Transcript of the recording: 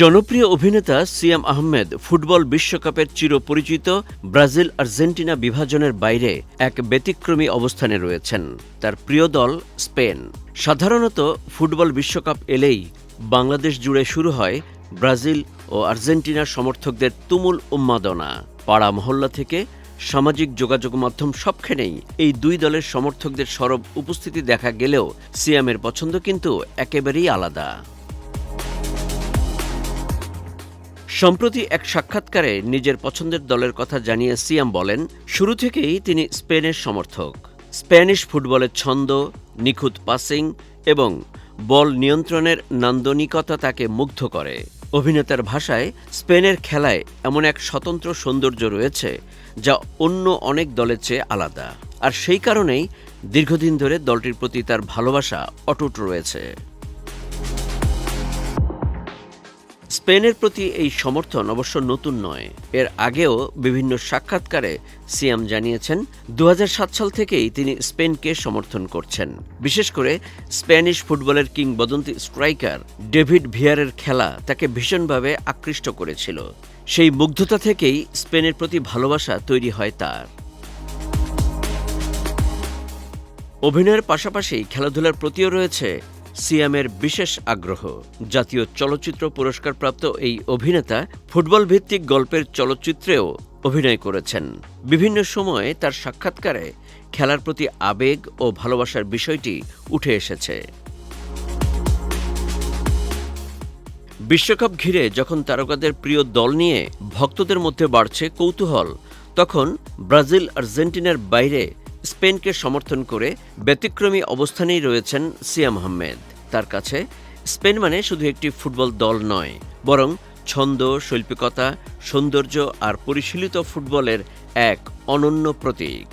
জনপ্রিয় অভিনেতা সিয়াম আহমেদ ফুটবল বিশ্বকাপের চিরপরিচিত ব্রাজিল আর্জেন্টিনা বিভাজনের বাইরে এক ব্যতিক্রমী অবস্থানে রয়েছেন। তার প্রিয় দল স্পেন। সাধারণত ফুটবল বিশ্বকাপ এলেই বাংলাদেশ জুড়ে শুরু হয় ব্রাজিল ও আর্জেন্টিনার সমর্থকদের তুমুল উন্মাদনা। পাড়া মহল্লা থেকে সামাজিক যোগাযোগ মাধ্যম সবখানেই এই দুই দলের সমর্থকদের সরব উপস্থিতি দেখা গেলেও সিয়ামের পছন্দ কিন্তু একেবারেই আলাদা। সম্প্রতি এক সাক্ষাৎকারে নিজের পছন্দের দলের কথা জানিয়ে সিয়াম বলেন, শুরু থেকেই তিনি স্পেনের সমর্থক। স্প্যানিশ ফুটবলের ছন্দ, নিখুঁত পাসিং এবং বল নিয়ন্ত্রণের নান্দনিকতা তাকে মুগ্ধ করে। অভিনেতার ভাষায়, স্পেনের খেলায় এমন এক স্বতন্ত্র সৌন্দর্য রয়েছে যা অন্য অনেক দলের চেয়ে আলাদা, আর সেই কারণেই দীর্ঘদিন ধরে দলটির প্রতি তার ভালোবাসা অটুট রয়েছে। স্পেনের প্রতি এই সমর্থন অবশ্য নতুন নয়। এর আগেও বিভিন্ন সাক্ষাৎকারে সিয়াম জানিয়েছেন 2007 সাল থেকেই তিনি স্পেনকে সমর্থন করছেন। বিশেষ করে স্প্যানিশ ফুটবলের কিংবদন্তি স্ট্রাইকার ডেভিড ভিয়ারের খেলা তাকে ভীষণভাবে আকৃষ্ট করেছিল। সেই মুগ্ধতা থেকেই স্পেনের প্রতি ভালোবাসা তৈরি হয় তার। অভিনয়ের পাশাপাশি খেলাধুলার প্রতিও রয়েছে সিয়ামের বিশেষ আগ্রহ। জাতীয় চলচ্চিত্র পুরস্কারপ্রাপ্ত এই অভিনেতা ফুটবল ভিত্তিক গল্পের চলচ্চিত্রেও অভিনয় করেছেন। বিভিন্ন সময়ে তার সাক্ষাৎকারে খেলার প্রতি আবেগ ও ভালোবাসার বিষয়টি উঠে এসেছে। বিশ্বকাপ ঘিরে যখন তারকাদের প্রিয় দল নিয়ে ভক্তদের মধ্যে বাড়ছে কৌতূহল, তখন ব্রাজিল আর্জেন্টিনার বাইরে স্পেনকে সমর্থন করে ব্যতিক্রমী অবস্থানেই রয়েছেন সিয়াম আহমেদ। তার কাছে স্পেন মানে শুধু একটি ফুটবল দল নয়, বরং ছন্দ, শৈল্পিকতা, সৌন্দর্য আর পরিশীলিত ফুটবলের এক অনন্য প্রতীক।